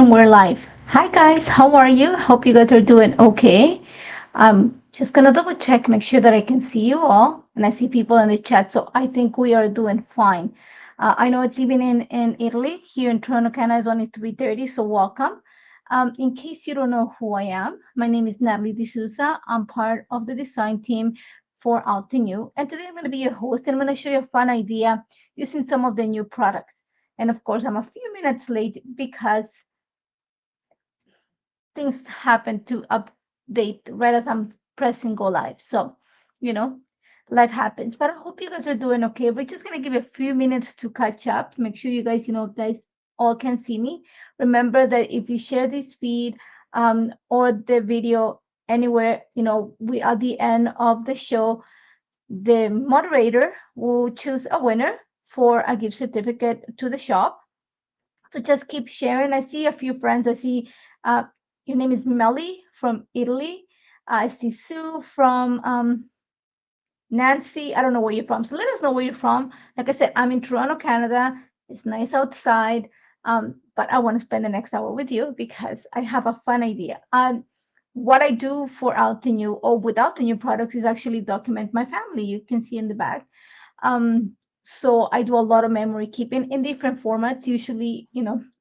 and we're live. Hi guys, how are you? Hope you guys are doing okay. I'm just gonna double check, make sure that I can see you all, and I see people in the chat, so I think we are doing fine. I know it's even in Italy. Here in Toronto, Canada, it's only 3:30, so welcome. In case you don't know who I am, my name is Natalie D'Souza. I'm part of the design team for Altenew, and today I'm going to be your host, and I'm going to show you a fun idea using some of the new products. And of course, I'm a few minutes late because things happen to update right as I'm pressing go live. So, you know, life happens. But I hope you guys are doing okay. We're just gonna give a few minutes to catch up. Make sure you guys, guys all can see me. Remember that if you share this feed or the video anywhere, we at the end of the show, the moderator will choose a winner for a gift certificate to the shop. So just keep sharing. I see a few friends. I see uh, your name is Melly from Italy. I see Sue from Nancy. I don't know where you're from. So let us know where you're from. Like I said, I'm in Toronto, Canada. It's nice outside. But I want to spend the next hour with you because I have a fun idea. What I do for Altenew or without the new products is actually document my family. You can see in the back. Um, so I do a lot of memory keeping in different formats. Usually,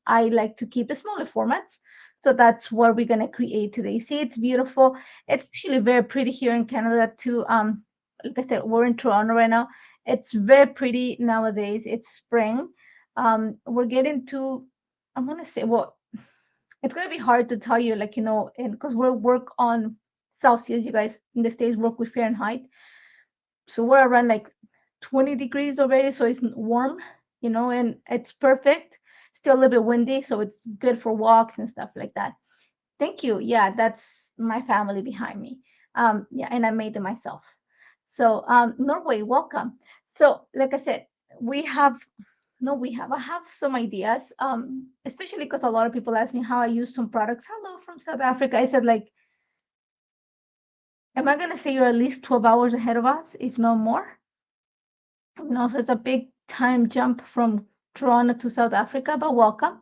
I like to keep smaller formats. So that's what we're gonna create today. See, it's beautiful. It's actually very pretty here in Canada too. Like I said, we're in Toronto right now. It's very pretty nowadays. It's spring. We're getting to, I'm gonna say, well, it's gonna be hard to tell you, like, and because we work on Celsius, you guys in the States work with Fahrenheit. So we're around like 20 degrees already, so it's warm, and it's perfect. Still a little bit windy, so it's good for walks and stuff like that. Thank you. Yeah, that's my family behind me. Yeah, and I made them myself. So, Norway, welcome. So, like I said, we have no, we have. I have some ideas, especially because a lot of people ask me how I use some products. Hello from South Africa. I said, like, am I gonna say you're at least 12 hours ahead of us, if not more? So it's a big time jump from Toronto to South Africa, but welcome.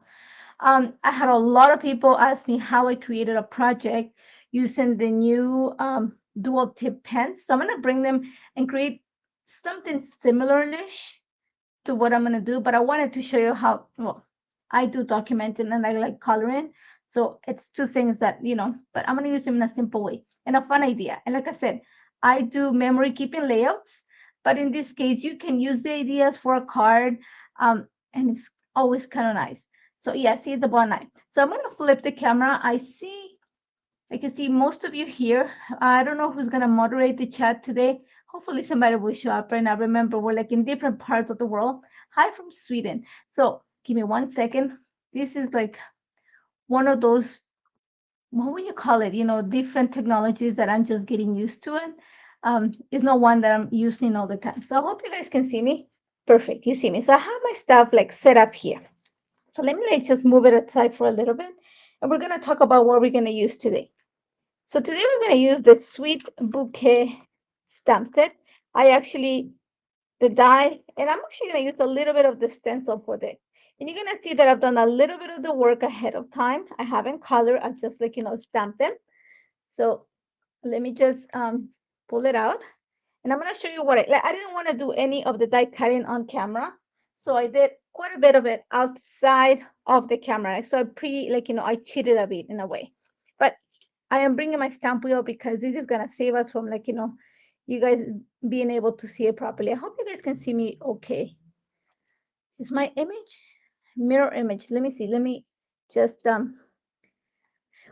I had a lot of people ask me how I created a project using the new dual tip pens. So I'm gonna bring them and create something similar-ish to what I'm gonna do, but I wanted to show you how, well, I do documenting and I like coloring. So it's two things that, but I'm gonna use them in a simple way and a fun idea. And like I said, I do memory keeping layouts, but in this case, you can use the ideas for a card, and it's always kind of nice. So yeah, see the ball knife. So I'm gonna flip the camera. I can see most of you here. I don't know who's gonna moderate the chat today. Hopefully somebody will show up. And I remember we're like in different parts of the world. Hi from Sweden. So give me 1 second. This is like one of those, what would you call it? Different technologies that I'm just getting used to it. It's not one that I'm using all the time. So I hope you guys can see me. Perfect, you see me. So I have my stuff like set up here. So let me just move it aside for a little bit. And we're gonna talk about what we're gonna use today. So today we're going to use the Sweet Bouquet stamp set. I actually, the die, and I'm actually going to use a little bit of the stencil for this. And you're going to see that I've done a little bit of the work ahead of time. I haven't colored, I've just stamped them. So let me just pull it out. And I'm going to show you what I didn't want to do any of the die cutting on camera. So I did quite a bit of it outside of the camera. So I cheated a bit in a way. But I am bringing my stamp wheel because this is going to save us from you guys being able to see it properly. I hope you guys can see me okay. Is my image? Mirror image. Let me see. Let me just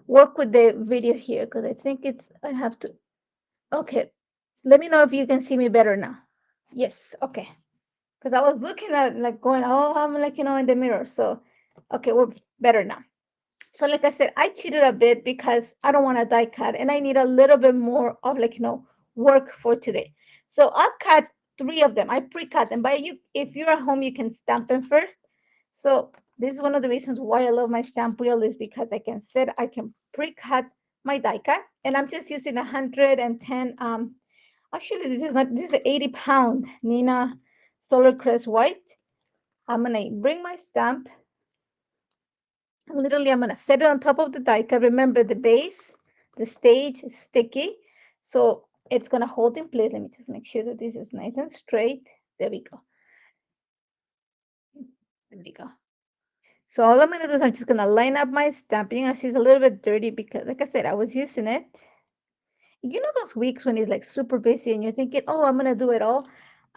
work with the video here because I think I have to. Okay. Let me know if you can see me better now. Yes. Okay. Because I was looking at going, oh, I'm in the mirror. So, okay, we're better now. So like I said, I cheated a bit because I don't want to die cut and I need a little bit more of work for today. So I've cut 3 of them. I pre-cut them. But if you're at home, you can stamp them first. So this is one of the reasons why I love my stamp wheel is because I can pre-cut my die cut. And I'm just using 110, actually this is an 80-pound Nina Solar Crest White. I'm gonna bring my stamp Literally, I'm gonna set it on top of the die cut. Remember, the base, the stage is sticky, so it's gonna hold in place. Let me just make sure that this is nice and straight. There we go. There we go. So all I'm gonna do is I'm just gonna line up my stamping. I see it's a little bit dirty because, like I said, I was using it. You know those weeks when it's like super busy and you're thinking, oh, I'm gonna do it all.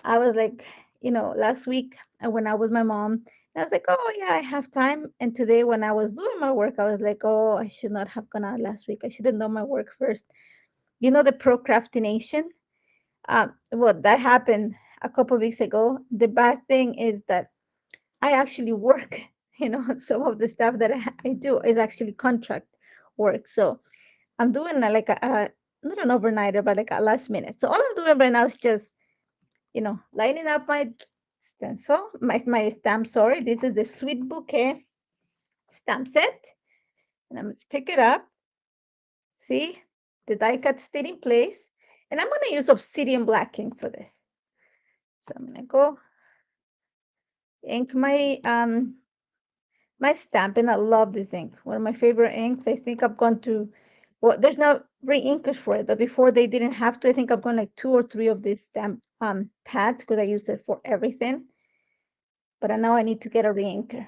I was like, last week when I was my mom, I was like, oh yeah, I have time. And today when I was doing my work, I was like, oh, I should not have gone out last week. I should have done my work first. You know the procrastination. Well, that happened a couple of weeks ago. The bad thing is that I actually work. Some of the stuff that I do is actually contract work. So I'm doing like a not an overnighter, but like a last minute. So all I'm doing right now is just, lining up my stencil, my stamp, sorry. This is the Sweet Bouquet stamp set. And I'm going to pick it up. See, the die cut stayed in place. And I'm going to use obsidian black ink for this. So I'm going to go ink my stamp, and I love this ink. One of my favorite inks. I think I've gone to, well, there's no re-inkers for it, but before they didn't have to. I think I've gone like 2 or 3 of these stamp pads because I use it for everything. But now I need to get a re-inker.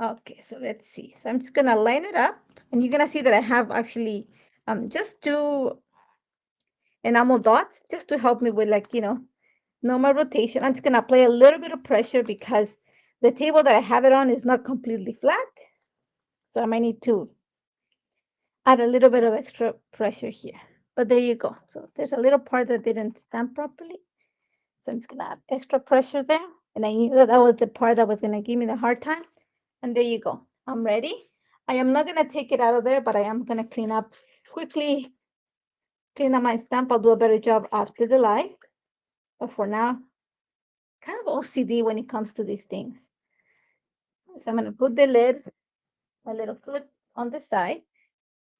Okay, so let's see. So I'm just gonna line it up, and you're gonna see that I have actually just 2 enamel dots just to help me with, like, normal rotation. I'm just gonna apply a little bit of pressure because the table that I have it on is not completely flat. So I might need to add a little bit of extra pressure here. But there you go. So there's a little part that didn't stamp properly. So I'm just gonna add extra pressure there. And I knew that that was the part that was gonna give me the hard time. And there you go. I'm ready. I am not gonna take it out of there, but I am gonna quickly clean up my stamp. I'll do a better job after the live. But for now, kind of OCD when it comes to these things. So I'm gonna put the lid, my little foot on the side.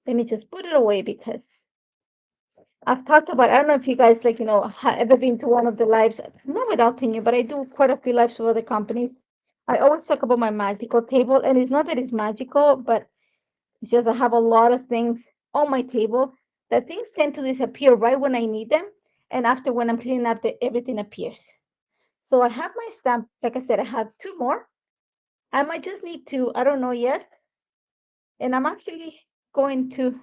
Let me just put it away because I've talked about, I don't know if you guys have ever been to one of the lives, not without tenure, but I do quite a few lives for other companies. I always talk about my magical table, and it's not that it's magical, but it's just I have a lot of things on my table that things tend to disappear right when I need them. And after when I'm cleaning up, everything appears. So I have my stamp, like I said, I have 2 more. I might just need to, I don't know yet. And I'm actually going to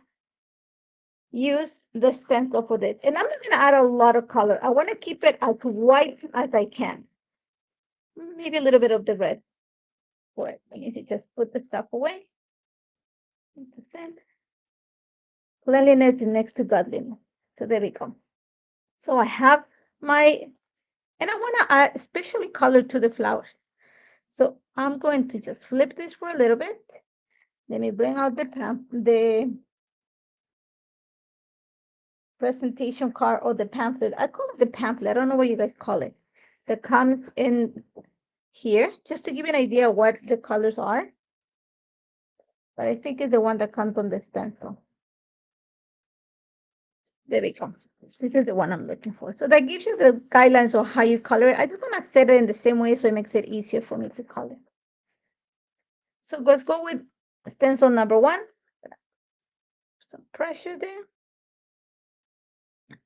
use the stencil for this. And I'm not going to add a lot of color. I want to keep it as white as I can. Maybe a little bit of the red for it. I need to just put the stuff away. Cleanliness is next to godliness. So there we go. So I have my, and I want to add especially color to the flowers. So I'm going to just flip this for a little bit. Let me bring out the presentation card or the pamphlet. I call it the pamphlet. I don't know what you guys call it. That comes in here, just to give you an idea what the colors are. But I think it's the one that comes on the stencil. There we go. This is the one I'm looking for. So that gives you the guidelines of how you color it. I just want to set it in the same way so it makes it easier for me to color. So let's go with stencil number 1. Some pressure there.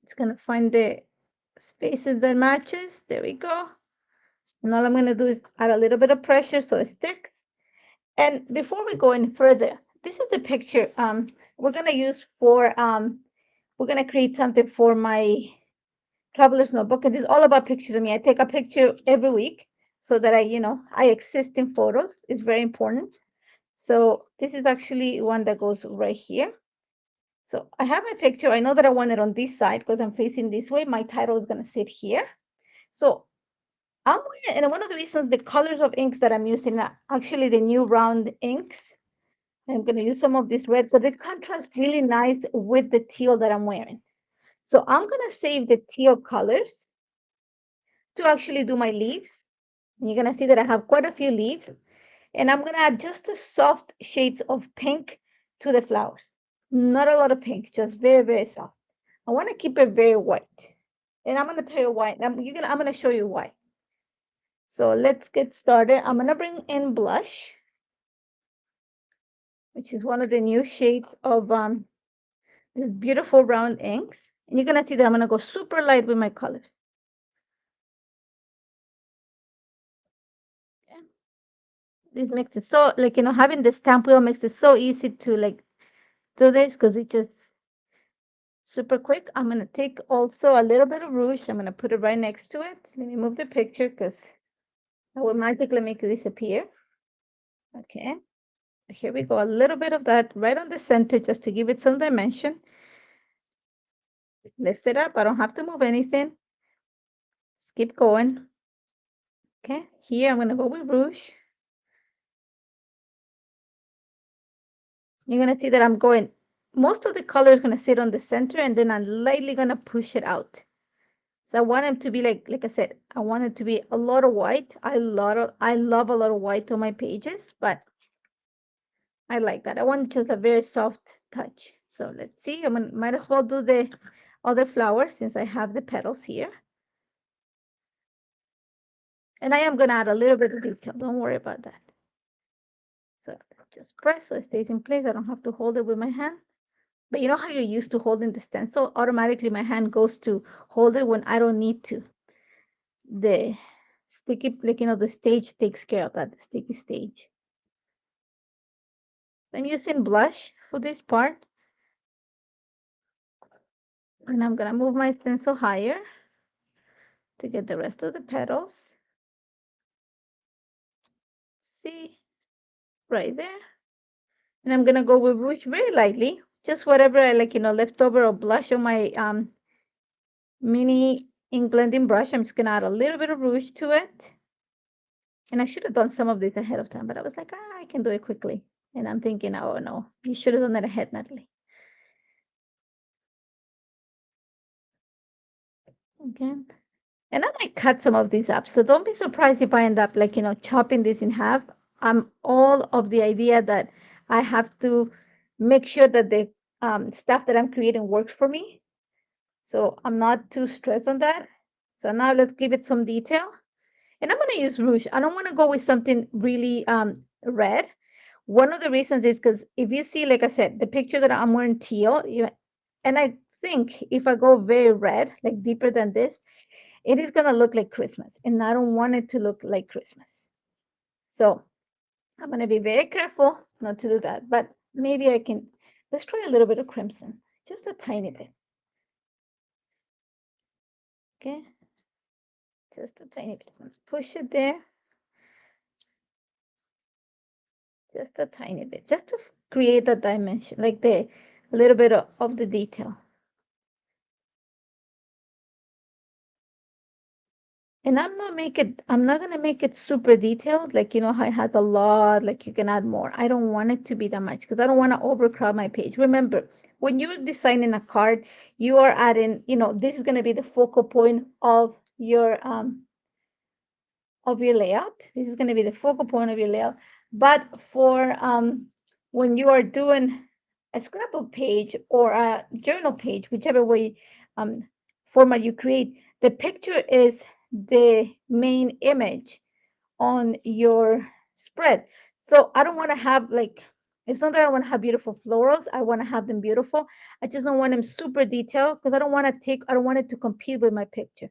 It's going to find the spaces that matches. There we go. And all I'm going to do is add a little bit of pressure so it sticks. And before we go any further, this is the picture we're going to use for, we're going to create something for my traveler's notebook. And it's all about pictures to me. I take a picture every week so that I exist in photos. It's very important. So this is actually one that goes right here. So I have my picture. I know that I want it on this side because I'm facing this way. My title is going to sit here. So and one of the reasons the colors of inks that I'm using are actually the new round inks. I'm going to use some of this red because it contrasts really nice with the teal that I'm wearing. So I'm going to save the teal colors to actually do my leaves. And you're going to see that I have quite a few leaves. And I'm going to add just the soft shades of pink to the flowers. Not a lot of pink, just very, very soft. I want to keep it very white. And I'm going to tell you why. I'm going to show you why. So let's get started. I'm gonna bring in blush, which is one of the new shades of these beautiful round inks. And you're gonna see that I'm gonna go super light with my colors. Okay. This makes it so, like, having the stamp wheel makes it so easy to like do this because it just super quick. I'm gonna take also a little bit of rouge. I'm gonna put it right next to it. Let me move the picture because I will magically make it disappear. Okay. Here we go. A little bit of that right on the center just to give it some dimension. Lift it up. I don't have to move anything. Just keep going. Okay. Here I'm gonna go with rouge. You're gonna see that I'm going. Most of the color is gonna sit on the center, and then I'm lightly gonna push it out. So I want them to be like I said, I want it to be a lot of white. I love a lot of white on my pages, but I like that. I want just a very soft touch. So let's see. Might as well do the other flower since I have the petals here. And I am gonna add a little bit of detail. Don't worry about that. So just press so it stays in place. I don't have to hold it with my hand. But you know how you're used to holding the stencil? Automatically my hand goes to hold it when I don't need to. The sticky, like, the stage takes care of that, the sticky stage. I'm using blush for this part. And I'm gonna move my stencil higher to get the rest of the petals. See, right there. And I'm gonna go with rouge very lightly, just whatever I like, leftover or blush on my mini ink blending brush. I'm just gonna add a little bit of rouge to it. And I should have done some of this ahead of time, but I was like, I can do it quickly. And I'm thinking, oh no, you should have done it ahead, Natalie. Okay. And I might cut some of these up. So don't be surprised if I end up like, chopping this in half. I'm all of the idea that I have to make sure that the stuff that I'm creating works for me. So I'm not too stressed on that. So now let's give it some detail. And I'm going to use rouge. I don't want to go with something really red. One of the reasons is because if you see, like I said, the picture that I'm wearing teal, and I think if I go very red, like deeper than this, it is going to look like Christmas. And I don't want it to look like Christmas. So I'm going to be very careful not to do that. But maybe I can, let's try a little bit of crimson, just a tiny bit. Okay. Just a tiny bit. Let's push it there. Just a tiny bit, just to create that dimension, like a little bit of the detail. And I'm not gonna make it super detailed, like how it has a lot, like you can add more. I don't want it to be that much because I don't want to overcrowd my page. Remember, when you're designing a card, you are adding, this is gonna be the focal point of your layout. This is going to be the focal point of your layout. But for when you are doing a scrapbook page or a journal page, whichever way format you create, the picture is the main image on your spread. So I don't want to have like, it's not that I want to have beautiful florals. I want to have them beautiful. I just don't want them super detailed because I don't want it to compete with my picture.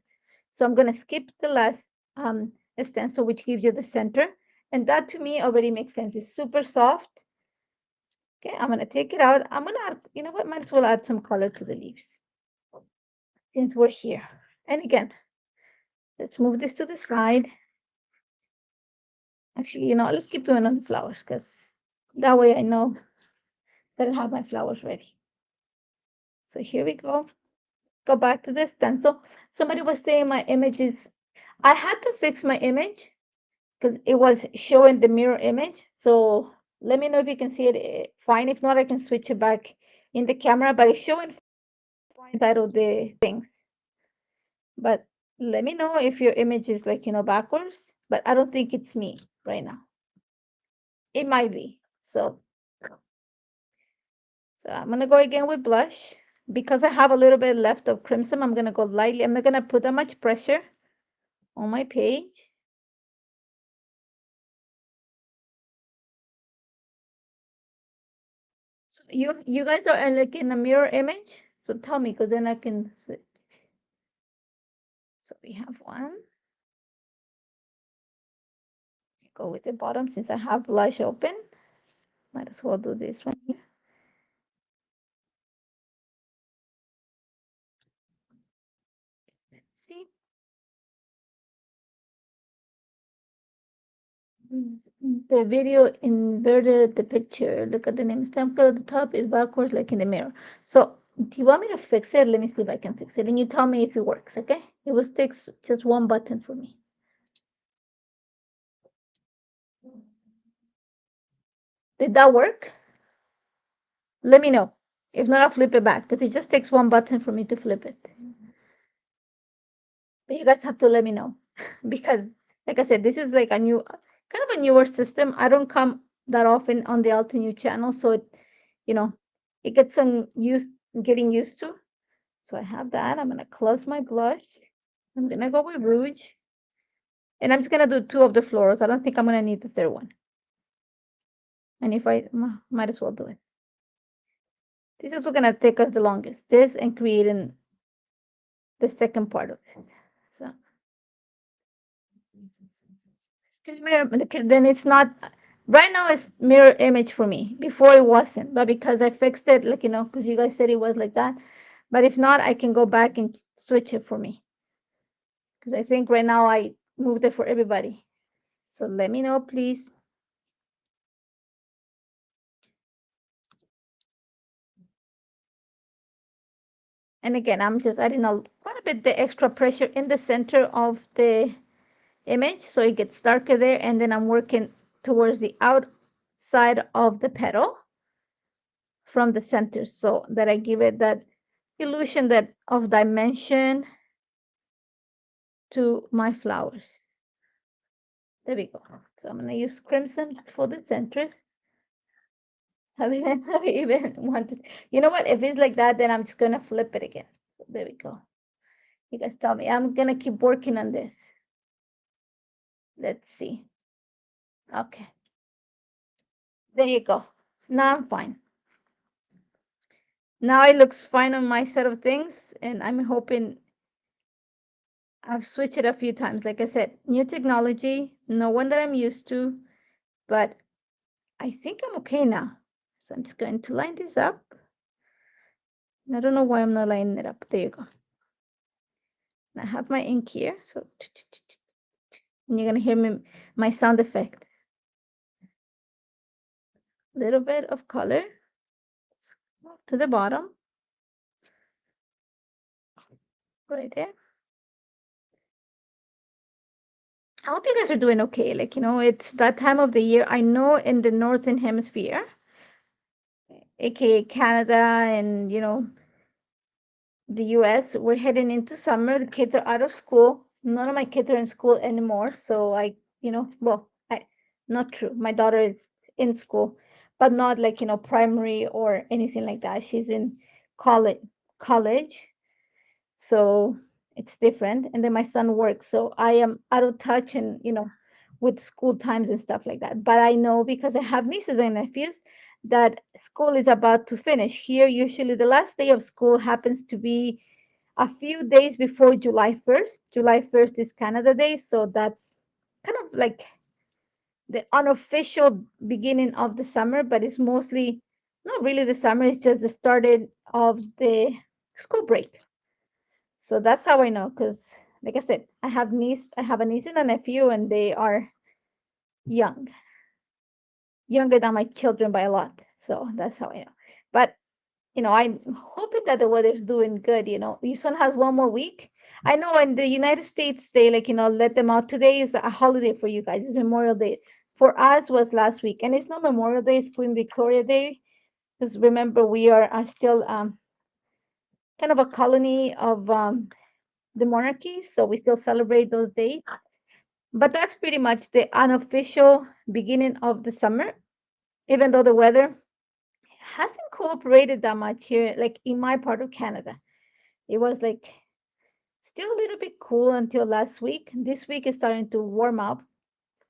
So I'm going to skip the last stencil, which gives you the center. And that to me already makes sense. It's super soft. Okay, I'm going to take it out. I'm going to add, you know what, might as well add some color to the leaves since we're here. And again, let's move this to the side. Actually, let's keep doing on the flowers because that way I know that I have my flowers ready. So here we go. Go back to the stencil. Somebody was saying my images. I had to fix my image because it was showing the mirror image. So let me know if you can see it fine. If not, I can switch it back in the camera, but it's showing fine inside of the things. But let me know if your image is like, backwards, but I don't think it's me right now. It might be. So I'm going to go again with blush. Because I have a little bit left of crimson, I'm going to go lightly. I'm not going to put that much pressure on my page. So you guys are like in a mirror image. So tell me, because then I can see. So we have one. Go with the bottom since I have blush open. Might as well do this one here. Let's see. The video inverted the picture. Look at the name stamp color at the top is backwards like in the mirror. So do you want me to fix it? Let me see if I can fix it. And you tell me if it works, okay? It was takes just one button for me. Did that work? Let me know. If not, I'll flip it back because it just takes one button for me to flip it. But you guys have to let me know because, like I said, this is like a new, kind of a newer system. I don't come that often on the Alta New channel, so it, you know, it gets some getting used to. So I have that. I'm gonna close my blush. I'm gonna go with rouge, and I'm just gonna do two of the florals. I don't think I'm gonna need the third one. And if I might as well do it. This is what's gonna take us the longest. This and creating the second part of it. So still mirror, then it's not, right now it's mirror image for me. Before it wasn't, but because I fixed it, like, because you guys said it was like that. But if not, I can go back and switch it for me. Because I think right now I moved it for everybody. So let me know, please. And again, I'm just adding quite a bit the extra pressure in the center of the image so it gets darker there, and then I'm working towards the outside of the petal from the center so that I give it that illusion that of dimension to my flowers. There we go. So I'm gonna use crimson for the centers. Have even wanted, you know what? If it's like that, then I'm just gonna flip it again. So there we go. You guys tell me. I'm gonna keep working on this. Let's see. Okay. There you go. Now I'm fine. Now it looks fine on my set of things, and I'm hoping I've switched it a few times. Like I said, new technology, no one that I'm used to, but I think I'm okay now. So I'm just going to line this up. I don't know why I'm not lining it up. There you go. And I have my ink here, so and you're gonna hear my sound effect. A little bit of color to the bottom, right there. I hope you guys are doing okay. Like, it's that time of the year. I know in the Northern Hemisphere, aka Canada and, the US, we're heading into summer. The kids are out of school. None of my kids are in school anymore. So not true. My daughter is in school, but not like, primary or anything like that. She's in college. So it's different. And then my son works. So I am out of touch and, with school times and stuff like that. But I know because I have nieces and nephews that school is about to finish. Here, usually the last day of school happens to be a few days before July 1st. July 1st is Canada Day. So that's kind of like the unofficial beginning of the summer, but it's mostly not really the summer, it's just the started of the school break. So that's how I know, because like I said, I have a niece and a nephew, and they are young, younger than my children by a lot. So that's how I know. But I'm hoping that the weather's doing good. Your son has one more week. I know in the United States they let them out. Today is a holiday for you guys. It's Memorial Day. For us was last week, and it's not Memorial Day. It's Queen Victoria Day. Because remember, we are still kind of a colony of the monarchy, so we still celebrate those days. But that's pretty much the unofficial beginning of the summer, even though the weather hasn't cooperated that much here, like in my part of Canada. It was like still a little bit cool until last week. This week is starting to warm up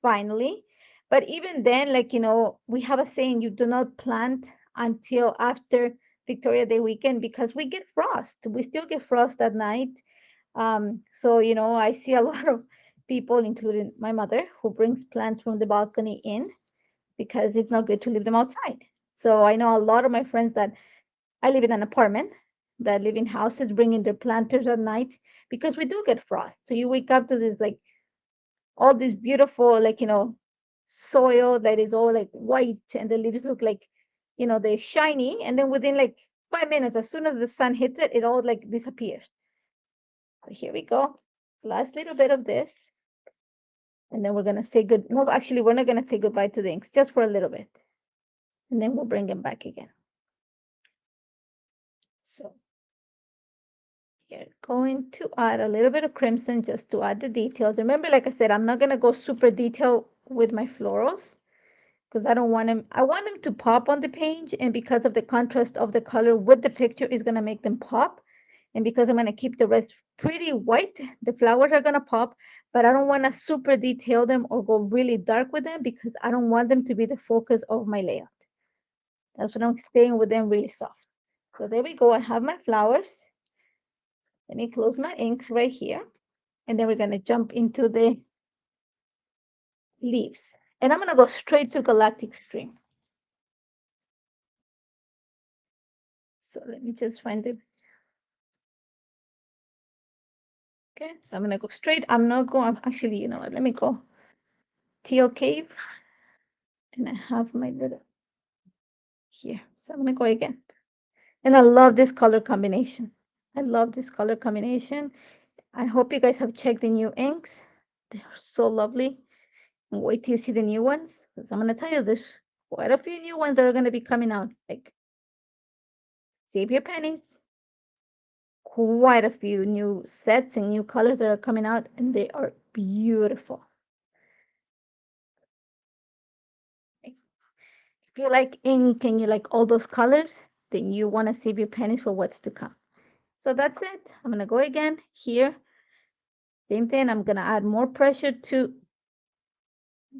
finally. But even then, like, we have a saying, you do not plant until after Victoria Day weekend because we get frost. We still get frost at night. So, I see a lot of people, including my mother, who brings plants from the balcony in because it's not good to leave them outside. So I know a lot of my friends that I live in an apartment that live in houses bringing their planters at night because we do get frost. So you wake up to this like all this beautiful soil that is all like white and the leaves look like they're shiny, and then within like 5 minutes, as soon as the sun hits it, it all like disappears. So here we go, last little bit of this, and then we're gonna say good no, actually we're not gonna say goodbye to the inks, just for a little bit, and then we'll bring them back again. So here, going to add a little bit of crimson just to add the details. Remember, like I said, I'm not gonna go super detailed with my florals because I don't want them, I want them to pop on the page, and because of the contrast of the color with the picture is gonna make them pop. And because I'm gonna keep the rest pretty white, the flowers are gonna pop, but I don't wanna super detail them or go really dark with them because I don't want them to be the focus of my layout. That's what I'm staying with them really soft. So there we go, I have my flowers. Let me close my inks right here. And then we're gonna jump into the leaves. And I'm gonna go straight to Galactic Stream. So let me just find it. Okay, so I'm gonna go straight. I'm not going, actually, you know what, let me go Teal Cave. And I have my little here. So I'm gonna go again. And I love this color combination. I love this color combination. I hope you guys have checked the new inks. They are so lovely. And wait till you see the new ones. Because I'm gonna tell you, there's quite a few new ones that are gonna be coming out. Like, save your pennies. Quite a few new sets and new colors that are coming out, and they are beautiful. If you like ink and you like all those colors, then you want to save your pennies for what's to come. So that's it. I'm going to go again here. Same thing. I'm going to add more pressure to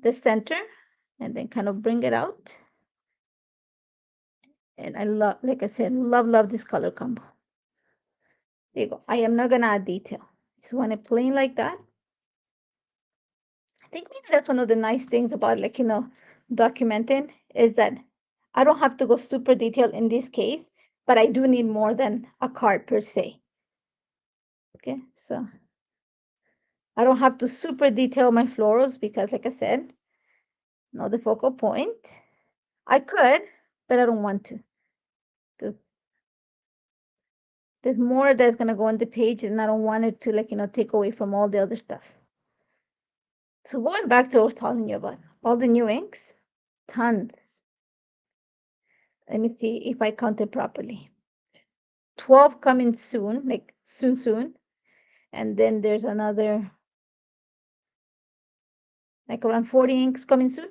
the center and then kind of bring it out. And I love, like I said, love this color combo. There you go. I am not going to add detail. Just want it plain like that. I think maybe that's one of the nice things about documenting is that I don't have to go super detailed in this case, but I do need more than a card per se. Okay, so I don't have to super detail my florals because, like I said, not the focal point. I could, but I don't want to. There's more that's gonna go on the page, and I don't want it to take away from all the other stuff. So going back to what I was telling you about all the new inks, tons. Let me see if I counted properly. 12 coming soon, like soon. And then there's another, like around 40 inks coming soon,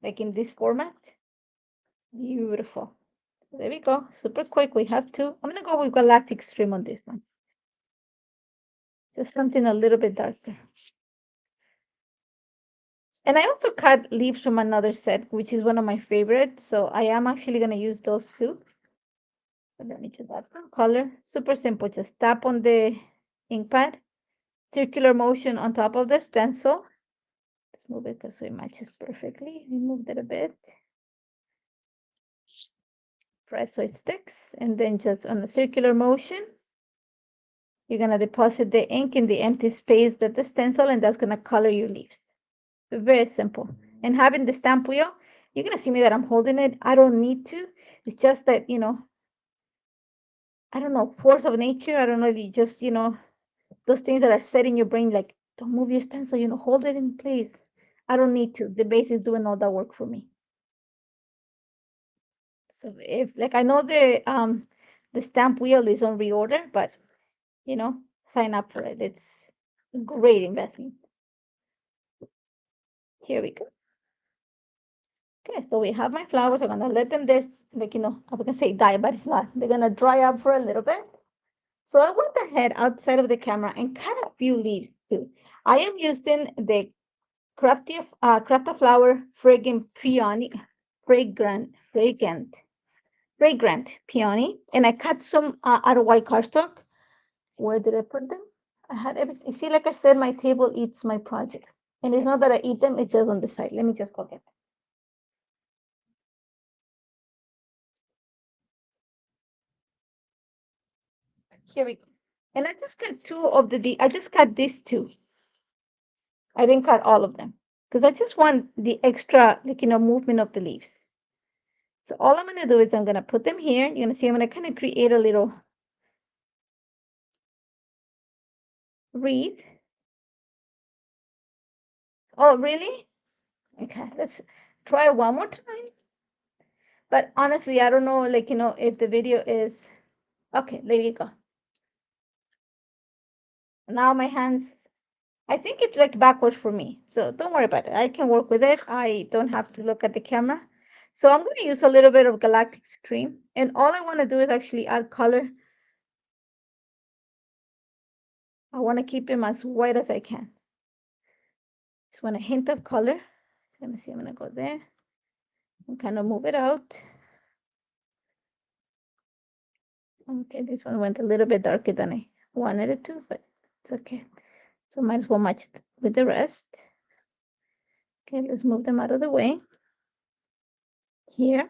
like in this format. Beautiful. So there we go. Super quick. We have two. I'm going to go with Galactic Stream on this one. Just something a little bit darker. And I also cut leaves from another set, which is one of my favorites. So I am actually going to use those too. So let me just add some color. Super simple. Just tap on the ink pad. Circular motion on top of the stencil. Let's move it so it matches perfectly. We moved it a bit. Press so it sticks, and then just on a circular motion, you're gonna deposit the ink in the empty space that the stencil, and that's gonna color your leaves. Very simple. And having the stamp wheel, you're gonna see me that I'm holding it. I don't need to. It's just that, I don't know, force of nature. I don't know if you just, those things that are set in your brain, like don't move your stencil, hold it in place. I don't need to. The base is doing all that work for me. So if like I know the stamp wheel is on reorder, but sign up for it. It's a great investment. Here we go. Okay, so we have my flowers. I'm gonna let them there, like I was gonna say die, but it's not. They're gonna dry up for a little bit. So I went ahead outside of the camera and cut a few leaves too. I am using the Craft a Flower Fragrant Peony, fragrant fragrant peony, and I cut some out of white cardstock. Where did I put them? I had everything. See, like I said, my table eats my projects. And it's not that I eat them, it's just on the side. Let me just go get them. Here we go. And I just cut two of I just cut these two. I didn't cut all of them because I just want the extra, like, movement of the leaves. So all I'm going to do is I'm going to put them here. You're going to see I'm going to kind of create a little wreath. Oh, really? Okay, let's try one more time. But honestly, I don't know, like, if the video is okay. There you go. Now my hands, I think it's like backwards for me. So don't worry about it. I can work with it. I don't have to look at the camera. So I'm going to use a little bit of Galactic Stream. And all I want to do is actually add color. I want to keep them as white as I can. Just want a hint of color. Let me see, I'm going to go there and kind of move it out. Okay, this one went a little bit darker than I wanted it to, but it's okay. So might as well match it with the rest. Okay, let's move them out of the way. Here.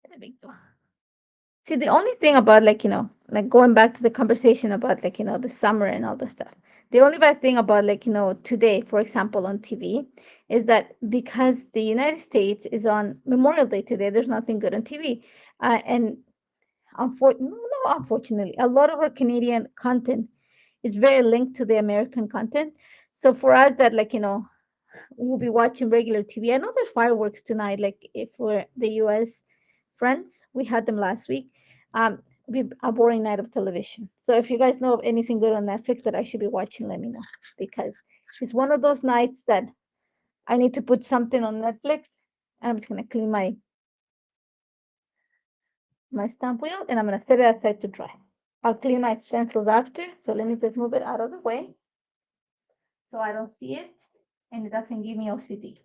There we go. See, the only thing about, like, like going back to the conversation about, like, the summer and all the stuff. The only bad thing about, like, today, for example, on TV, is that because the United States is on Memorial Day today, there's nothing good on TV. And unfortunately, a lot of our Canadian content is very linked to the American content. So for us that, like, we'll be watching regular TV. I know there's fireworks tonight, like if we're the US friends, we had them last week. Be a boring night of television. So if you guys know of anything good on Netflix that I should be watching, let me know, because it's one of those nights that I need to put something on Netflix. I'm just gonna clean my stamp wheel and I'm gonna set it aside to dry. I'll clean my stencils after, so let me just move it out of the way so I don't see it and it doesn't give me OCD.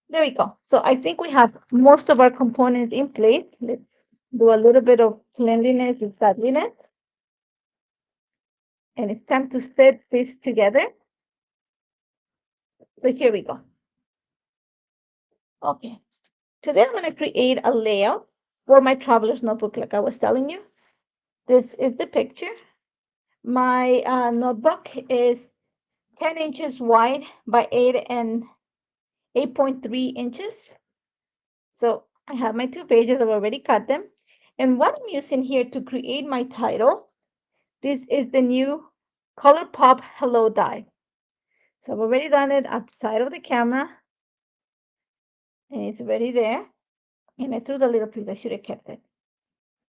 There we go. So I think we have most of our components in place. Let's do a little bit of cleanliness and godliness. And it's time to set this together. So here we go. Okay. Today I'm going to create a layout for my traveler's notebook, like I was telling you. This is the picture. My notebook is 10 inches wide by 8.3 inches. So I have my 2 pages. I've already cut them. And what I'm using here to create my title, this is the new ColourPop Hello die. So I've already done it outside of the camera. And it's already there. And I threw the little piece. I should have kept it.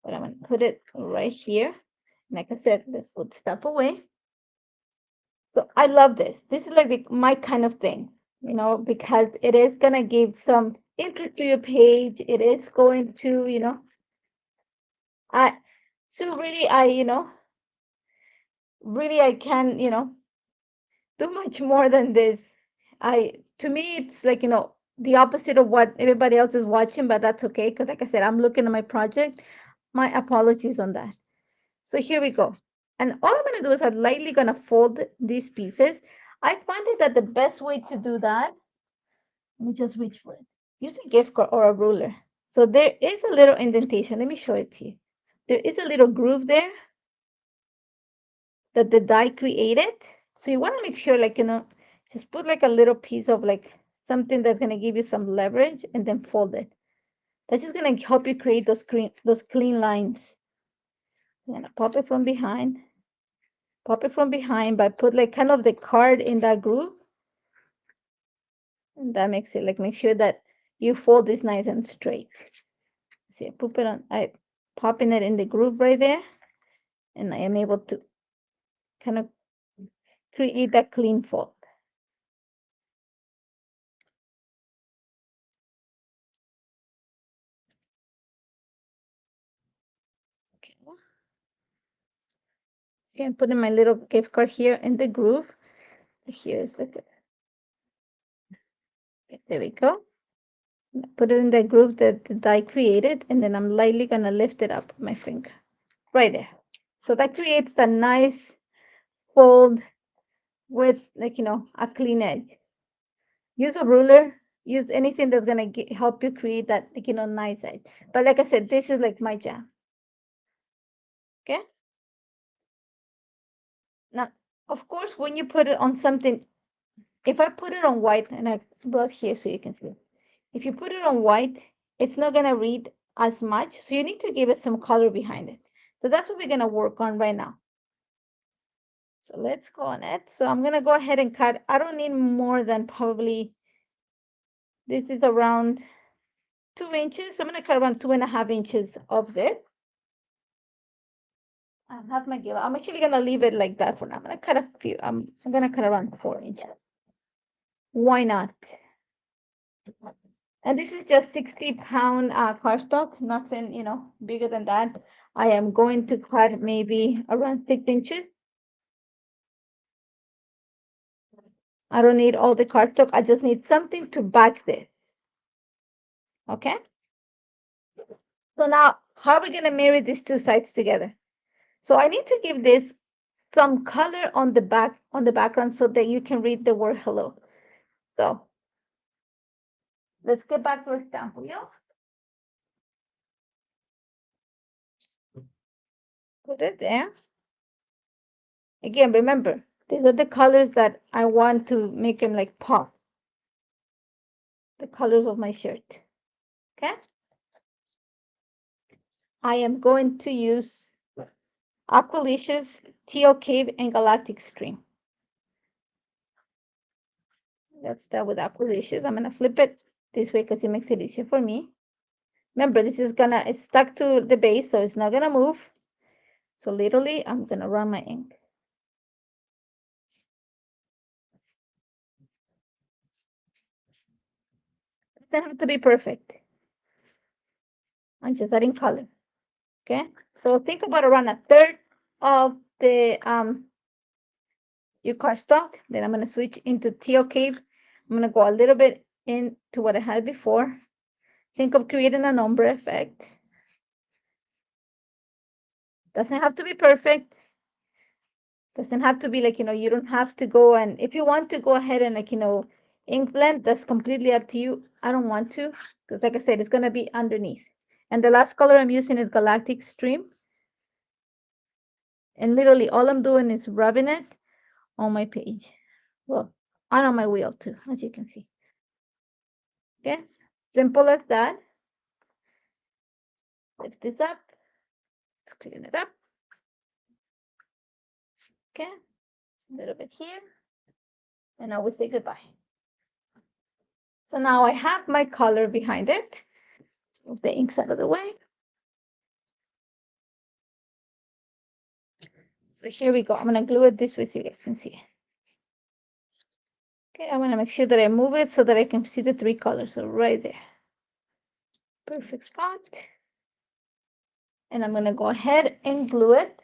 But I'm going to put it right here. Like I said, let's put stuff away. So I love this. This is like my kind of thing, because it is going to give some interest to your page. It is going to, so really, really, I can, do much more than this. To me, it's like, the opposite of what everybody else is watching, but that's okay. Because like I said, I'm looking at my project. My apologies on that. So here we go. And all I'm going to do is I'm lightly going to fold these pieces. I find it that the best way to do that, let me just reach for it. Use a gift card or a ruler. So there is a little indentation. Let me show it to you. There is a little groove there that the die created. So you want to make sure, like, just put like a little piece of like something that's going to give you some leverage and then fold it. That's just going to help you create those clean lines. I'm going to pop it from behind. Pop it from behind, but put like kind of the card in that groove. And that makes it like, make sure that you fold this nice and straight. See, I popping it in the groove right there. And I am able to kind of create that clean fold. Okay. See, I'm putting my little gift card here in the groove. Here's the There we go. Put it in the groove that the die created, and then I'm lightly gonna lift it up with my finger. Right there. So that creates a nice fold with, like, a clean edge. Use a ruler, use anything that's gonna help you create that, like, nice edge. But like I said, this is like my jam. Okay? Now, of course, when you put it on something, if I put it on white, and I brought here so you can see, if you put it on white, it's not gonna read as much, so you need to give it some color behind it. So that's what we're gonna work on right now. So let's go on it. So I'm gonna go ahead and cut. I don't need more than probably, this is around 2 inches. So I'm gonna cut around 2.5 inches of this. I have my gila. I'm actually gonna leave it like that for now. I'm gonna cut a few. I'm gonna cut around 4 inches. Why not? And this is just 60-pound cardstock, nothing, bigger than that. I am going to cut maybe around 6 inches. I don't need all the cardstock. I just need something to back this. Okay? So now, how are we going to marry these two sides together? So I need to give this some color on the background so that you can read the word hello. So let's get back to our stamp wheel. Put it there. Again, remember, these are the colors that I want to make them like pop. The colors of my shirt. Okay? I am going to use Aqualicious, Teal Cave, and Galactic Stream. Let's start with Aqualicious. I'm gonna flip it this way because it makes it easier for me. Remember, this is it's stuck to the base, so it's not gonna move. So literally, I'm gonna run my ink. It doesn't have to be perfect. I'm just adding color. Okay, so think about around a third of the your cardstock. Then I'm gonna switch into Teal Cave. I'm gonna go a little bit into what I had before. Think of creating an ombre effect. Doesn't have to be perfect. Doesn't have to be like, you don't have to go, and if you want to go ahead and like, ink blend, that's completely up to you. I don't want to, because like I said, it's gonna be underneath. And the last color I'm using is Galactic Stream. And literally all I'm doing is rubbing it on my page. Well, and on my wheel too, as you can see. Okay, simple as that. Lift this up. Let's clean it up. Okay, a little bit here. And now we say goodbye. So now I have my color behind it. Move the inks out of the way. So here we go. I'm gonna glue it this way so you guys can see. Okay, I'm gonna make sure that I move it so that I can see the three colors. So right there. Perfect spot. And I'm gonna go ahead and glue it.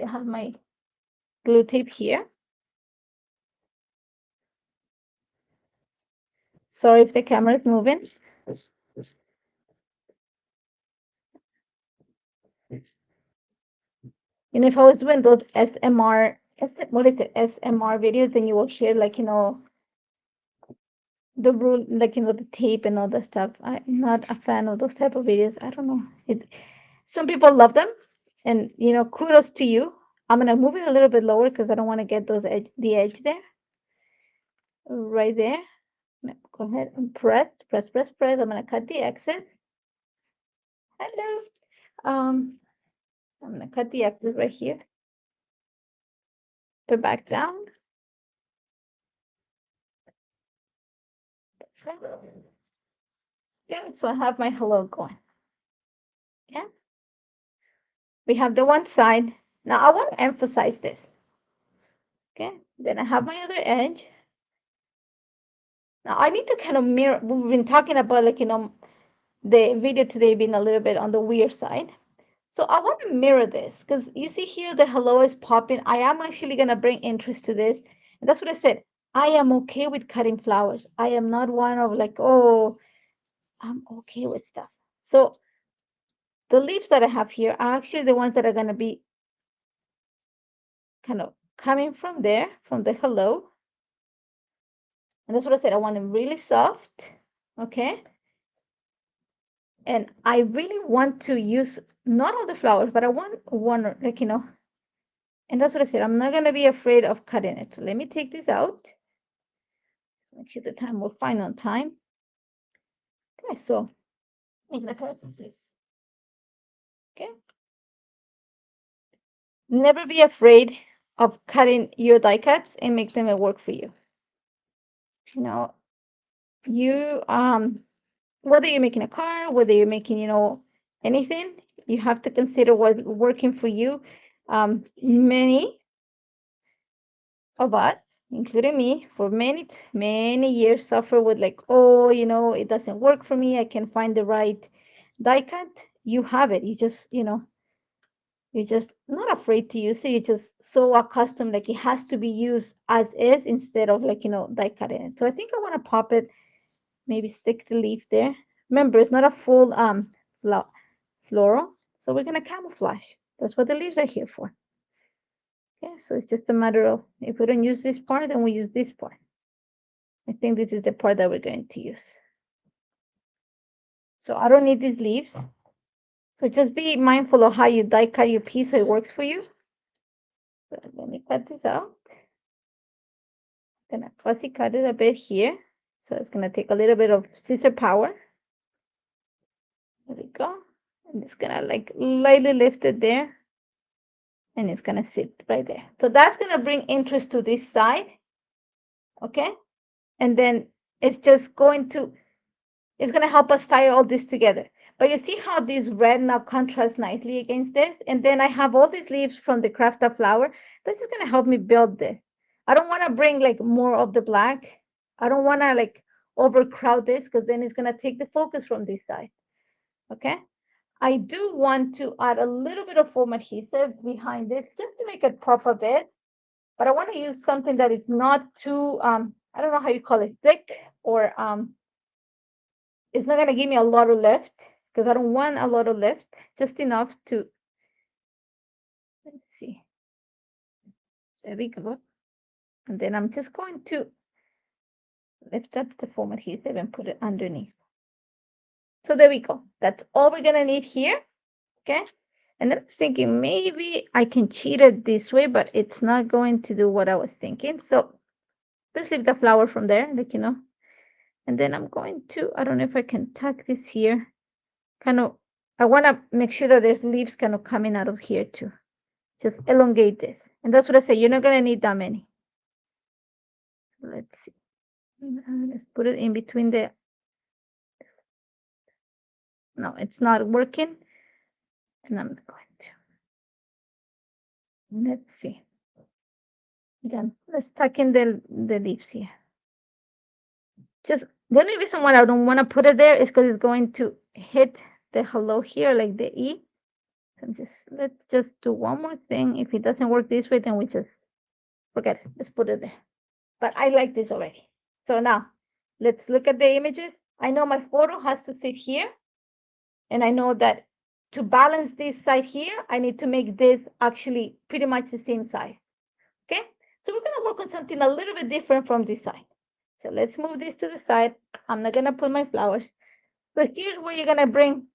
I have my glue tape here. Sorry if the camera is moving. And if I was doing those what is it, SMR videos, then you will share like, the rule, like, the tape and all that stuff. I'm not a fan of those type of videos. I don't know. Some people love them, and kudos to you. I'm gonna move it a little bit lower because I don't want to get the edge there. Right there. Go ahead and press. I'm gonna cut the excess. Hello. I'm gonna cut the excess right here. Put back down. Okay. Yeah, so I have my hello going. Yeah. We have the one side. Now I want to emphasize this. Okay. Then I have my other edge. Now I need to kind of mirror. We've been talking about like, the video today being a little bit on the weird side. So I want to mirror this because you see here the hello is popping. I am actually going to bring interest to this. And that's what I said. I am okay with cutting flowers. I am not one of like, oh, I'm okay with stuff. So the leaves that I have here are actually the ones that are going to be kind of coming from there, from the hello. And that's what I said. I want them really soft. Okay. And I really want to use not all the flowers, but I want one, like, and that's what I said. I'm not going to be afraid of cutting it. So let me take this out. Make sure the time will fine on time. Okay, so make the pair of scissors. Okay. Never be afraid of cutting your die cuts and make them work for you. You whether you're making a car, whether you're making, anything, you have to consider what's working for you. Many of us, including me, for many, many years suffer with like, oh, it doesn't work for me. I can find the right die cut. You have it. You're just not afraid to use it. You're just so accustomed, like it has to be used as is instead of like, die cutting it. So I think I want to pop it, maybe stick the leaf there. Remember, it's not a full floral, so we're going to camouflage. That's what the leaves are here for. Okay, so it's just a matter of, if we don't use this part, then we use this part. I think this is the part that we're going to use. So I don't need these leaves. So just be mindful of how you die cut your piece so it works for you. So let me cut this out. I'm gonna fussy cut it a bit here. So it's gonna take a little bit of scissor power. There we go. I'm just gonna like lightly lift it there. And it's gonna sit right there. So that's gonna bring interest to this side. Okay. And then it's just going to, it's going to help us tie all this together. But you see how this red now contrasts nicely against this? And then I have all these leaves from the Crafta flower. This is going to help me build this. I don't want to bring like more of the black. I don't want to like overcrowd this because then it's going to take the focus from this side. Okay. I do want to add a little bit of foam adhesive behind this just to make it pop a bit. But I want to use something that is not too, I don't know how you call it, thick, or it's not going to give me a lot of lift because I don't want a lot of lift, just enough to, let's see, there we go. And then I'm just going to lift up the foam adhesive and put it underneath. So there we go. That's all we're going to need here. Okay. And then I was thinking maybe I can cheat it this way, but it's not going to do what I was thinking. So let's leave the flower from there, like, and then I'm going to, I don't know if I can tuck this here. Kind of, I want to make sure that there's leaves kind of coming out of here too. Just elongate this. And that's what I say. You're not going to need that many. Let's see. Let's put it in between the, no, it's not working. And I'm going to, let's see. Again, let's tuck in the leaves here. Just the only reason why I don't want to put it there is because it's going to hit the hello here, like the E. So let's just do one more thing. If it doesn't work this way, then we just forget it. Let's put it there. But I like this already. So now let's look at the images. I know my photo has to sit here. And I know that to balance this side here, I need to make this actually pretty much the same size. Okay, so we're going to work on something a little bit different from this side. So let's move this to the side. I'm not going to put my flowers. But here's where you're going to bring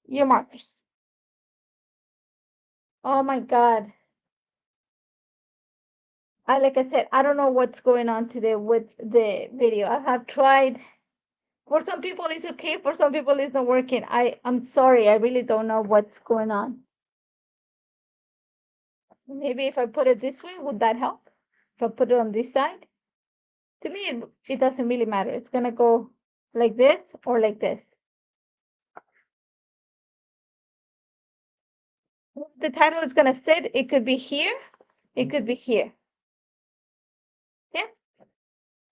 your markers. Oh my God. Like I said, I don't know what's going on today with the video. I have tried. For some people, it's okay. For some people, it's not working. I'm sorry. I really don't know what's going on. Maybe if I put it this way, would that help? If I put it on this side? To me, it doesn't really matter. It's going to go like this or like this. The title is going to sit. It could be here. It could be here. Okay?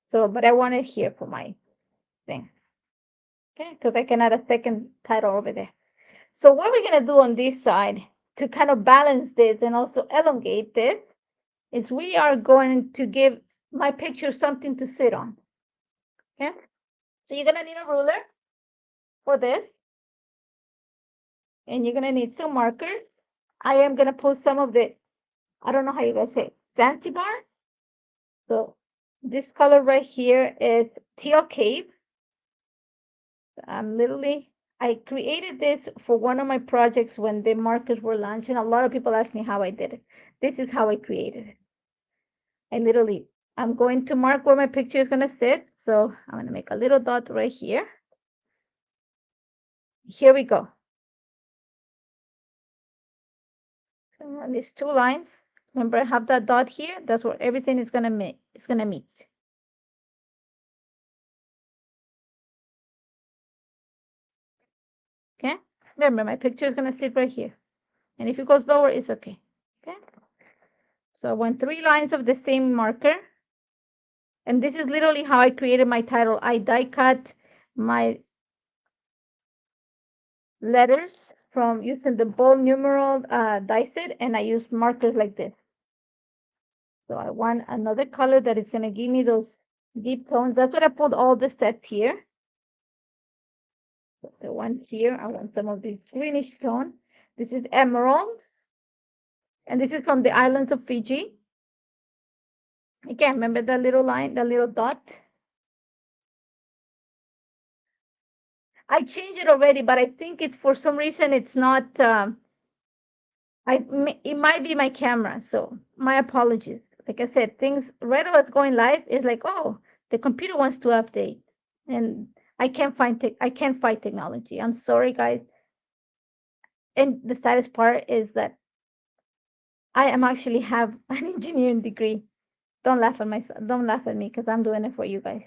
So, but I want it here for my thing. Okay? Because I can add a second title over there. So what we're going to do on this side to kind of balance this and also elongate this is we are going to give my picture something to sit on. Okay, so you're gonna need a ruler for this, and you're gonna need some markers. I am gonna put some of the, I don't know how you guys say it, Zanzibar. So this color right here is teal cave. Literally, I created this for one of my projects when the markers were launched, and a lot of people ask me how I did it. This is how I created it. I literally, I'm going to mark where my picture is gonna sit. So I'm gonna make a little dot right here. Here we go. On these two lines, remember I have that dot here. That's where everything is gonna meet. It's gonna meet. Okay. Remember, my picture is gonna sit right here, and if it goes lower, it's okay. Okay. So I want 3 lines of the same marker, and this is literally how I created my title. I die cut my letters from using the bold numeral die set, and I use markers like this. So I want another color that is going to give me those deep tones. That's what I pulled all the sets here. So the one here, I want some of this greenish tone. This is emerald, and this is from the islands of Fiji. Again, remember that little line, that little dot? I changed it already, but I think it's for some reason it's not. It might be my camera, so my apologies. Like I said, things right as going live is like, oh, the computer wants to update, and I can't fight technology. I'm sorry, guys. And the saddest part is that I am actually have an engineering degree. Don't laugh at myself. Don't laugh at me because I'm doing it for you guys.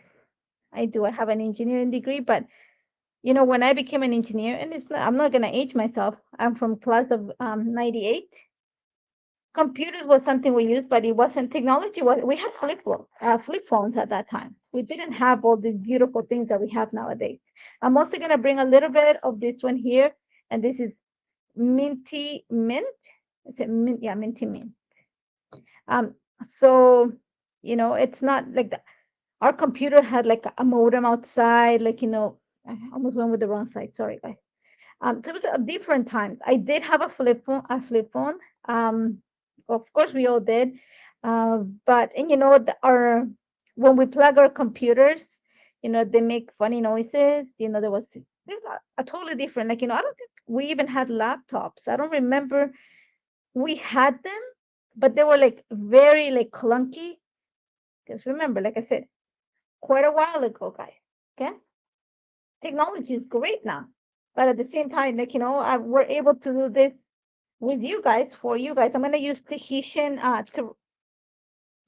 I do. I have an engineering degree, but you know, when I became an engineer, and I'm not gonna age myself. I'm from class of 98. Computers was something we used, but it wasn't technology. We had flip phones at that time. We didn't have all these beautiful things that we have nowadays. I'm also gonna bring a little bit of this one here, and this is minty mint. Is it mint? Yeah, minty mint. Um, so you know, it's not like our computer had like a modem outside, like you know, I almost went with the wrong side. Sorry, guys. So it was a different times. I did have a flip phone, of course we all did. But and you know our when we plug our computers, you know, they make funny noises. You know, there's a totally different, like, you know, I don't think we even had laptops. I don't remember we had them, but they were like very like clunky. Because remember, like I said, quite a while ago, guys. Okay, technology is great now, but at the same time, like, you know, we're able to do this with you guys, for you guys. I'm going to use Tahitian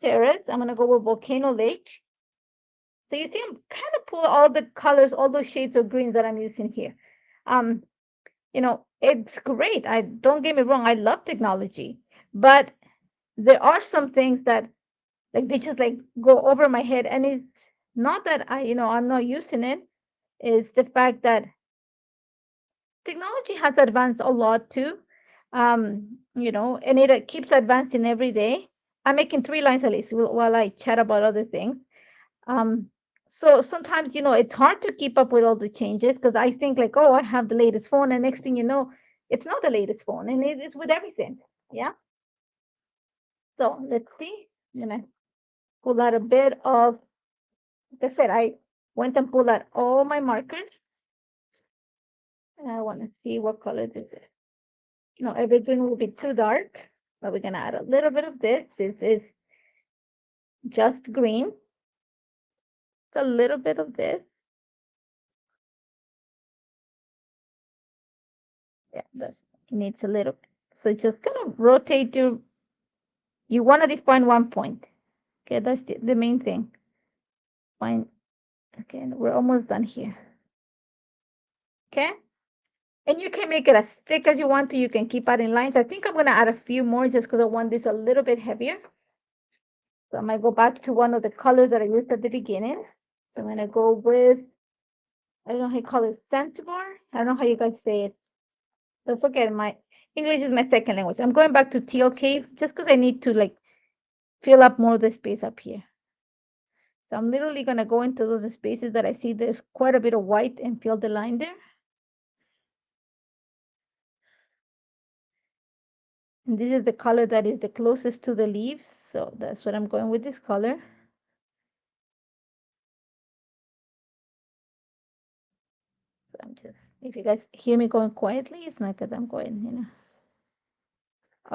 terrace. I'm going to go with Volcano Lake. So you see, I'm kind of pull all the colors, all those shades of greens that I'm using here. You know, it's great. I don't get me wrong. I love technology, but there are some things that like they just like go over my head, and it's not that you know, I'm not using it. It's the fact that technology has advanced a lot too. You know, and it keeps advancing every day. I'm making 3 lines at least while I chat about other things. Um, so sometimes, you know, it's hard to keep up with all the changes because I think like, oh, I have the latest phone, and next thing you know, it's not the latest phone, and it is with everything. Yeah. So let's see. I'm gonna pull out a bit of, like I said, I went and pulled out all my markers, and I want to see what color this is. You know, everything will be too dark, but we're gonna add a little bit of this. This is just green. A little bit of this. Yeah, that needs a little bit. So just kind of rotate you want to define one point. Okay, that's the main thing. Fine. Okay, and we're almost done here. Okay. And you can make it as thick as you want to. You can keep adding lines. I think I'm going to add a few more just because I want this a little bit heavier. So I might go back to one of the colors that I used at the beginning. So I'm going to go with, I don't know how you call it, Zanzibar. I don't know how you guys say it. Don't forget, my English is my second language. I'm going back to teal cave just because I need to like fill up more of the space up here. So I'm literally going to go into those spaces that I see there's quite a bit of white and fill the line there. And this is the color that is the closest to the leaves. So that's what I'm going with, this color. So I'm just, if you guys hear me going quietly, it's not because I'm going, you know.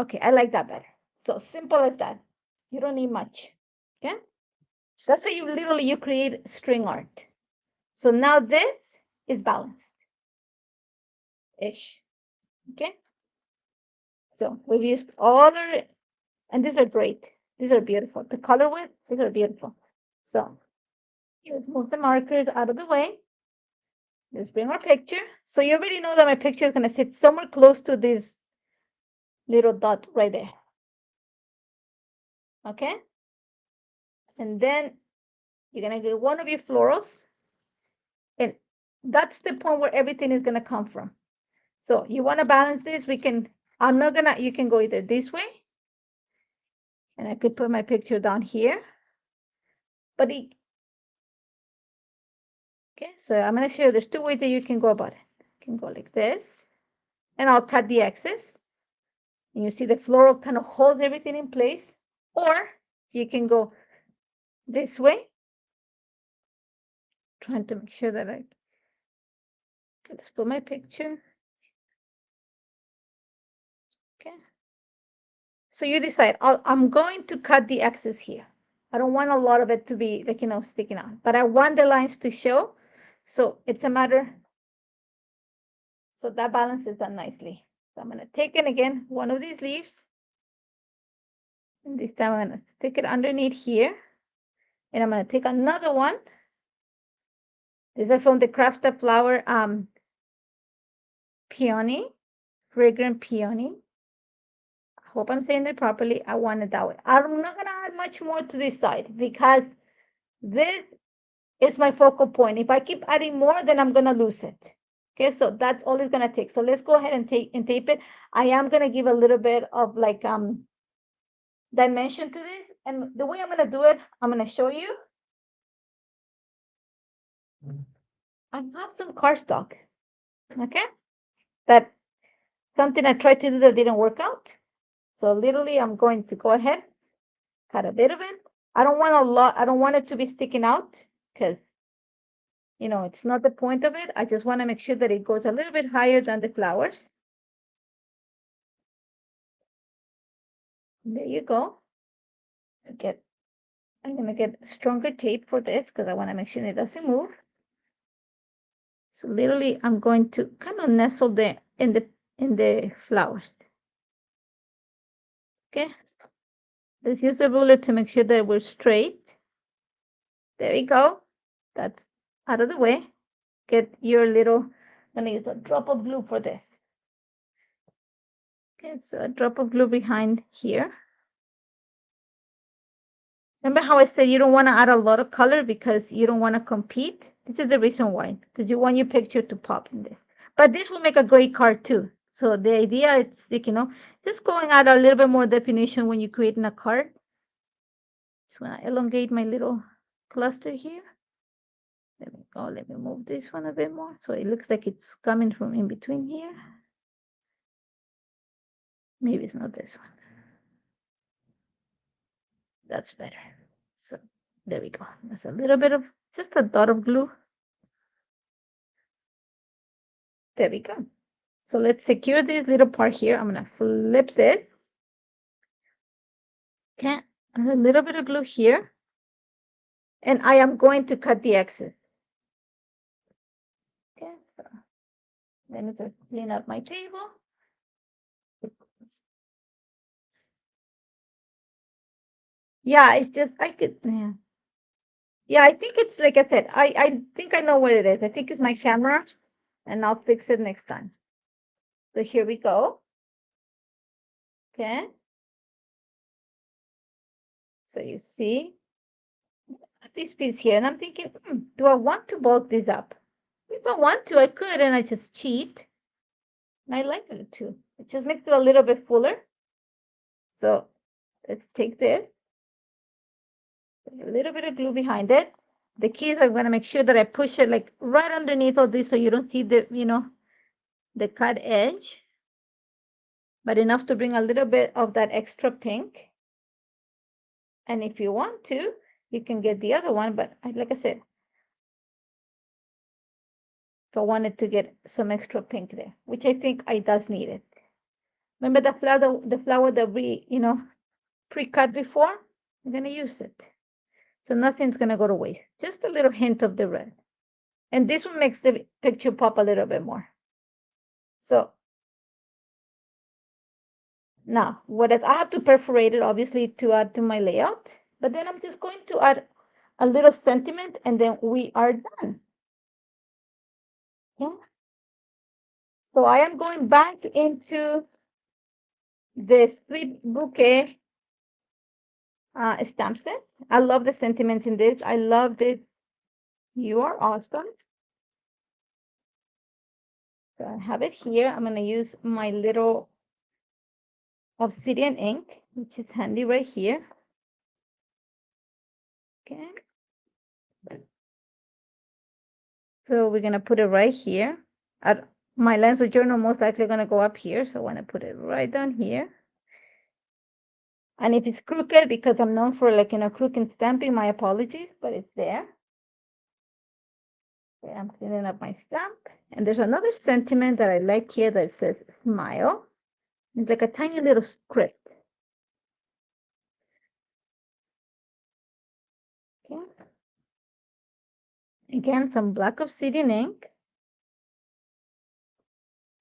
Okay, I like that better. So simple as that. You don't need much. Okay? That's how you literally you create string art. So now this is balanced-ish. Okay? So we've used all our, and these are great. These are beautiful. To color with, these are beautiful. So let's move the markers out of the way. Let's bring our picture. So you already know that my picture is going to sit somewhere close to this little dot right there. Okay? And then you're going to get one of your florals. And that's the point where everything is going to come from. So you want to balance this. We can, I'm not going to, you can go either this way. And I could put my picture down here. But okay, so I'm going to show you there's two ways that you can go about it. You can go like this. And I'll cut the excess. And you see the floral kind of holds everything in place. Or you can go this way. Trying to make sure that I, let's put my picture. Okay. So you decide, I'm going to cut the excess here. I don't want a lot of it to be like, you know, sticking out, but I want the lines to show. So it's a matter. So that balances that nicely. So I'm going to take in again one of these leaves. And this time I'm going to stick it underneath here. And I'm going to take another one. These are from the Crafted Flower Peony, Fragrant Peony. I hope I'm saying that properly. I want it that way. I'm not going to add much more to this side because this is my focal point. If I keep adding more, then I'm going to lose it. Okay, so that's all it's going to take. So let's go ahead and tape it. I am going to give a little bit of like dimension to this. And the way I'm going to do it, I'm going to show you. I have some cardstock. Okay, that something I tried to do that didn't work out. So literally, I'm going to go ahead, cut a bit of it. I don't want a lot. I don't want it to be sticking out because, you know, it's not the point of it. I just want to make sure that it goes a little bit higher than the flowers. There you go. I'm going to get stronger tape for this because I want to make sure it doesn't move. So literally, I'm going to kind of nestle there in the flowers. Okay. Let's use the ruler to make sure that we're straight. There we go. That's out of the way. Get your little, I'm going to use a drop of glue for this. Okay, so a drop of glue behind here. Remember how I said you don't want to add a lot of color because you don't want to compete? This is the reason why, because you want your picture to pop in this. But this will make a great card too. So the idea is, you know, just going out a little bit more definition when you're creating a card. Just want to elongate my little cluster here. There we go. Let me move this one a bit more. So it looks like it's coming from in between here. Maybe it's not this one. That's better. So there we go. That's a little bit of, just a dot of glue. There we go. So let's secure this little part here. I'm going to flip this. Okay. A little bit of glue here. And I am going to cut the excess. Okay. So let me just clean up my table. Yeah, it's just, I could, yeah. Yeah, I think it's, like I said, I think I know what it is. I think it's my camera, and I'll fix it next time. So here we go. Okay. So you see this piece here, and I'm thinking, do I want to bulk this up? If I want to, I could, and I just cheat. And I like it too. It just makes it a little bit fuller. So let's take this. A little bit of glue behind it. The key is I'm going to make sure that I push it like right underneath all this so you don't see the, the cut edge, but enough to bring a little bit of that extra pink. And if you want to, you can get the other one, but like I said, if I wanted to get some extra pink there, which I think I does need it. Remember the flower that we, pre-cut before? I'm going to use it. So nothing's going to go to waste. Just a little hint of the red. And this one makes the picture pop a little bit more. So now, I have to perforate it, obviously, to add to my layout. But then I'm just going to add a little sentiment, and then we are done. Okay. So I am going back into the Street Bouquet stamp set. I love the sentiments in this. I love this. You are awesome. So I have it here. I'm going to use my little obsidian ink, which is handy right here. Okay. So we're going to put it right here. My Lenso journal most likely going to go up here. So I want to put it right down here. And if it's crooked, because I'm known for crooked stamping, my apologies, but it's there. Okay, I'm cleaning up my stamp. And there's another sentiment that I like here that says smile. It's like a tiny little script. Okay. Again, some black obsidian ink.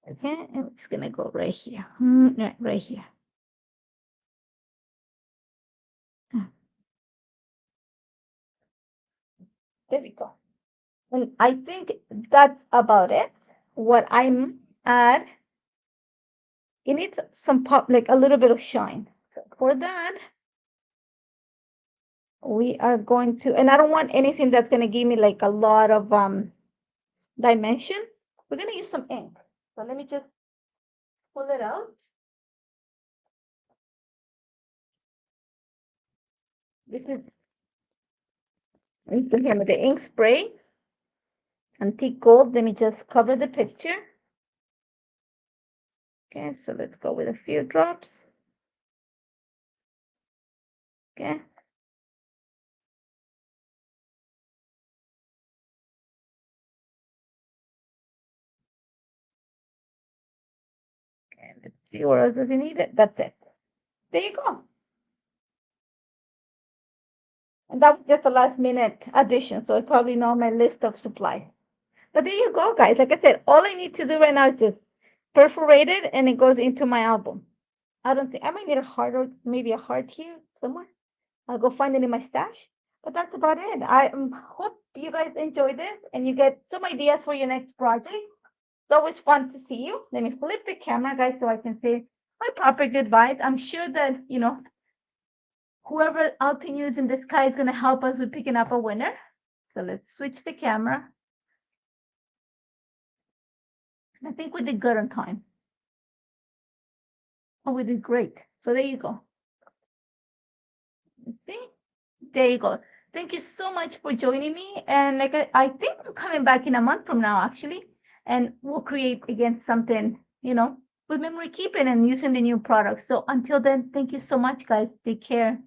Okay, and I'm just gonna go right here. Right here. There we go. And I think that's about it. What I'm add, it needs some pop, like a little bit of shine. So for that, we are going to, and I don't want anything that's going to give me like a lot of dimension. We're going to use some ink. So let me just pull it out. This is the ink spray, antique gold. Let me just cover the picture. Okay, so let's go with a few drops. Okay. And let's see where else does it need it. That's it. There you go. And that was just a last minute addition, so it's probably not on my list of supply. But there you go, guys. Like I said, all I need to do right now is just perforate it, and it goes into my album. I don't think I might need a heart, or maybe a heart here somewhere. I'll go find it in my stash. But that's about it. I hope you guys enjoy this and you get some ideas for your next project. It's always fun to see you. Let me flip the camera, guys, so I can say my proper goodbyes. I'm sure that, whoever Alton used in the sky is going to help us with picking up a winner. So let's switch the camera. I think we did good on time. Oh, we did great. So there you go. See? There you go. Thank you so much for joining me. And like I think I'm coming back in a month from now, actually. And we'll create again something, with memory keeping and using the new products. So until then, thank you so much, guys. Take care.